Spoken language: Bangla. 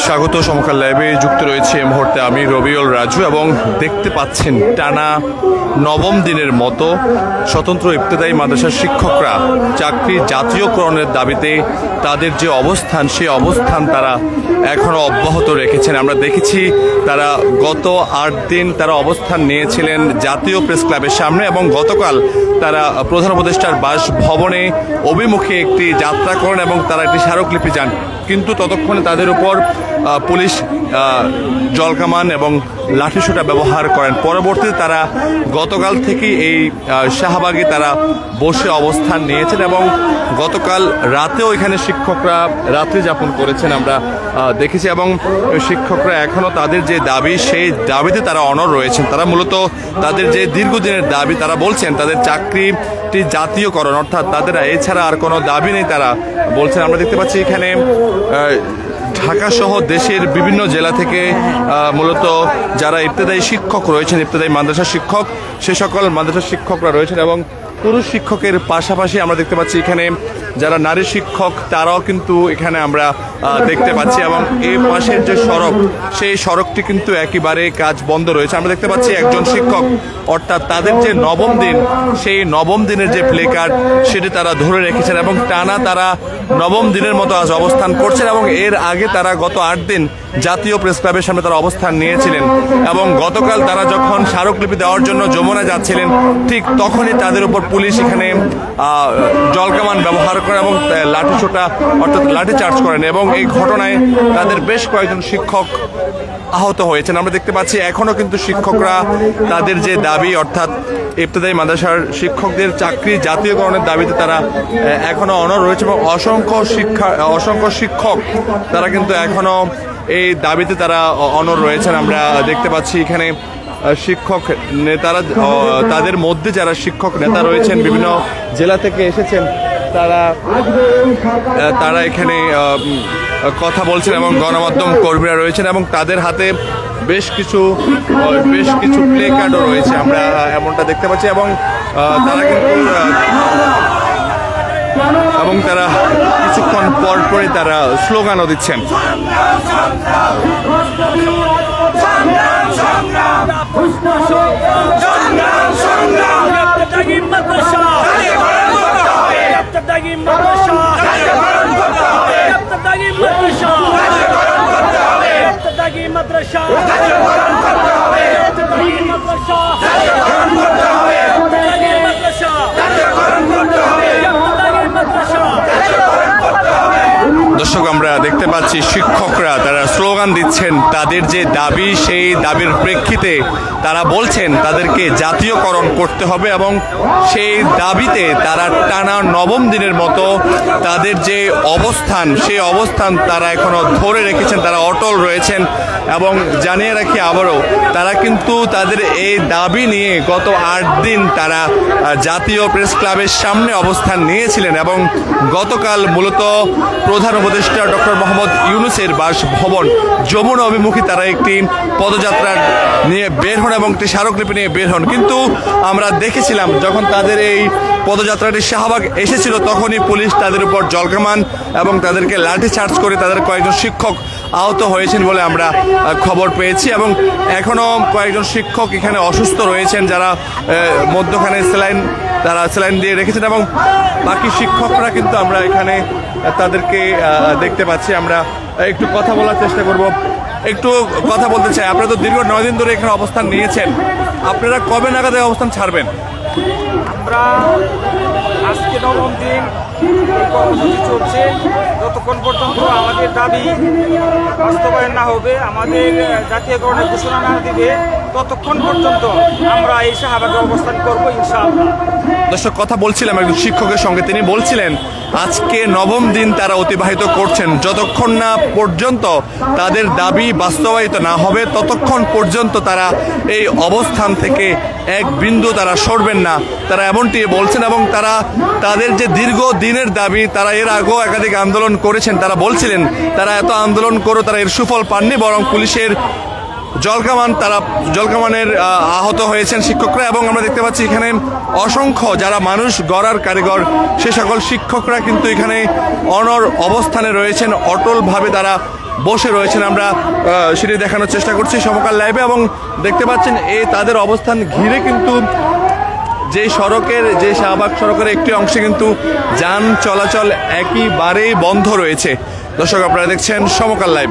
স্বাগত সমকাল লাইভে যুক্ত রয়েছে এই মুহূর্তে আমি রবিউল রাজু এবং দেখতে পাচ্ছেন টানা নবম দিনের মতো স্বতন্ত্র ইবতেদায়ী মাদ্রাসার শিক্ষকরা চাকরি জাতীয়করণের দাবিতে তাদের যে অবস্থান সেই অবস্থান তারা এখনো অব্যাহত রেখেছেন। আমরা দেখেছি তারা গত 8 দিন তারা অবস্থান নিয়েছিলেন জাতীয় প্রেস ক্লাবের সামনে এবং গতকাল তারা প্রধান উপদেষ্টার বাসভবনে অভিমুখে একটি যাত্রা করেন এবং তারা একটি স্মারকলিপি যান, কিন্তু ততক্ষণে তাদের উপর পুলিশ জলকামান এবং লাঠিসোঁটা ব্যবহার করেন। পরবর্তীতে তারা গতকাল থেকেই এই শাহবাগে তারা বসে অবস্থান নিয়েছেন এবং গতকাল রাতেও এখানে শিক্ষকরা রাত্রি যাপন করেছেন আমরা দেখেছি এবং শিক্ষকরা এখনও তাদের যে দাবি সেই দাবিতে তারা অনড় রয়েছেন। তারা মূলত তাদের যে দীর্ঘদিনের দাবি তারা বলছেন তাদের চাকরিটি জাতীয়করণ, অর্থাৎ তাদের এছাড়া আর কোনো দাবি নেই তারা বলছেন। আমরা দেখতে পাচ্ছি এখানে ঢাকা সহ দেশের বিভিন্ন জেলা থেকে মূলত যারা ইবতেদায়ী শিক্ষক রয়েছেন, ইবতেদায়ী মাদ্রাসা শিক্ষক, সে সকল মাদ্রাসা শিক্ষকরা রয়েছেন এবং পুরুষ শিক্ষকের পাশাপাশি আমরা দেখতে পাচ্ছি এখানে যারা নারী শিক্ষক তারাও কিন্তু এখানে আমরা দেখতে পাচ্ছি এবং এই পাশের যে সড়ক সেই সড়কটি কিন্তু একেবারে কাজ বন্ধ রয়েছে। আমরা দেখতে পাচ্ছি একজন শিক্ষক, অর্থাৎ তাদের যে নবম দিন সেই নবম দিনের যে প্লে কার্ড সেটি তারা ধরে রেখেছেন এবং টানা তারা নবম দিনের মতো আজ অবস্থান করছেন এবং এর আগে তারা গত 8 দিন জাতীয় প্রেস ক্লাবের সামনে তারা অবস্থান নিয়েছিলেন এবং গতকাল তারা যখন স্মারকলিপি দেওয়ার জন্য যমুনা যাচ্ছিলেন ঠিক তখনই তাদের উপর পুলিশ এখানে জলকামান ব্যবহার করে এবং লাঠিসোঁটা অর্থাৎ লাঠি চার্জ করেন এবং এই ঘটনায় তাদের বেশ কয়েকজন শিক্ষক আহত হয়েছেন। আমরা দেখতে পাচ্ছি এখনও কিন্তু শিক্ষকরা তাদের যে দাবি অর্থাৎ ইবতেদায়ী মাদ্রাসার শিক্ষকদের চাকরি জাতীয়করণের দাবিতে তারা এখনও অনড় রয়েছে এবং অসংখ্য শিক্ষক তারা কিন্তু এখনও এই দাবিতে তারা অনড় রয়েছেন। আমরা দেখতে পাচ্ছি এখানে শিক্ষক নেতারা তাদের মধ্যে যারা শিক্ষক নেতা রয়েছেন বিভিন্ন জেলা থেকে এসেছেন তারা এখানে কথা বলছেন এবং গণমাধ্যম কর্মীরা রয়েছেন এবং তাদের হাতে বেশ কিছু প্লে কার্ডও রয়েছে আমরা এমনটা দেখতে পাচ্ছি এবং তারা কিন্তু তারা কিছুক্ষণ পর পরে তারা স্লোগানও দিচ্ছেন। দর্শক আমরা দেখতে পাচ্ছি শিক্ষকরা তারা স্লোগান দিচ্ছেন তাদের যে দাবি সেই দাবির প্রেক্ষিতে তারা বলছেন তাদেরকে জাতীয়করণ করতে হবে এবং সেই দাবিতে তারা টানা নবম দিনের মতো তাদের যে অবস্থান সেই অবস্থান তারা এখনো ধরে রেখেছেন, তারা অটল রয়েছেন এবং জানিয়ে রাখি আবারও তারা কিন্তু তাদের এই দাবি নিয়ে গত 8 দিন তারা জাতীয় প্রেস ক্লাবের সামনে অবস্থান নিয়েছিলেন এবং গতকাল মূলত প্রধান উপদেষ্টা ডক্টর মোহাম্মদ ইউনূসের বাসভবন যমুনা অভিমুখী তারা একটি পদযাত্রা নিয়ে বের হন এবং একটি স্মারকলিপি নিয়ে বের হন, কিন্তু আমরা দেখেছিলাম যখন তাদের এই পদযাত্রাটি শাহবাগ এসেছিল তখনই পুলিশ তাদের উপর জলকামান এবং তাদেরকে লাঠি চার্জ করে তাদের কয়েকজন শিক্ষক আহত হয়েছেন বলে আমরা খবর পেয়েছি এবং এখনও কয়েকজন শিক্ষক এখানে অসুস্থ রয়েছেন যারা মধ্যখানে স্যালাইন দিয়ে রেখেছেন এবং বাকি শিক্ষকরা কিন্তু আমরা এখানে তাদেরকে দেখতে পাচ্ছি। আমরা একটু কথা বলার চেষ্টা করব, একটু কথা বলতে চাই। আপনারা তো দীর্ঘ 9 দিন ধরে এখানে অবস্থান নিয়েছেন, আপনারা কবে নাগাদ অবস্থান ছাড়বেন? আমরা আজকে নবম দিন কর্মসূচি চলছে, যতক্ষণ পর্যন্ত আমাদের দাবি বাস্তবায়ন না হবে, আমাদের জাতীয়করণের ঘোষণা না দিবে ততক্ষণ পর্যন্ত আমরা এই শাহবাগে অবস্থান করবো ইনশাআল্লাহ। দর্শক কথা বলছিলাম একজন শিক্ষকের সঙ্গে, তিনি বলছিলেন আজকে নবম দিন তারা অতিবাহিত করছেন, যতক্ষণ না পর্যন্ত তাদের দাবি বাস্তবায়িত না হবে ততক্ষণ পর্যন্ত তারা এই অবস্থান থেকে এক বিন্দু তারা সরবেন না, তারা এমনটি বলছেন এবং তারা তাদের যে দীর্ঘ দিনের দাবি তারা এর আগেও একাধিক আন্দোলন করেছেন, তারা বলছিলেন তারা এত আন্দোলন করেও তারা এর সুফল পাননি, বরং পুলিশের জলকামানের আহত হয়েছেন শিক্ষকরা, এবং আমরা দেখতে পাচ্ছি এখানে অসংখ্য যারা মানুষ গড়ার কারিগর সে সকল শিক্ষকরা কিন্তু এখানে অনড় অবস্থানে রয়েছেন, অটলভাবে তারা বসে রয়েছেন। আমরা সেটি দেখানোর চেষ্টা করছি সমকাল লাইভে, এবং দেখতে পাচ্ছেন তাদের অবস্থান ঘিরে কিন্তু যে শাহবাগ সড়কের একটি অংশে কিন্তু যান চলাচল একেবারেই বন্ধ রয়েছে। দর্শক, আপনারা দেখছেন সমকাল লাইভ।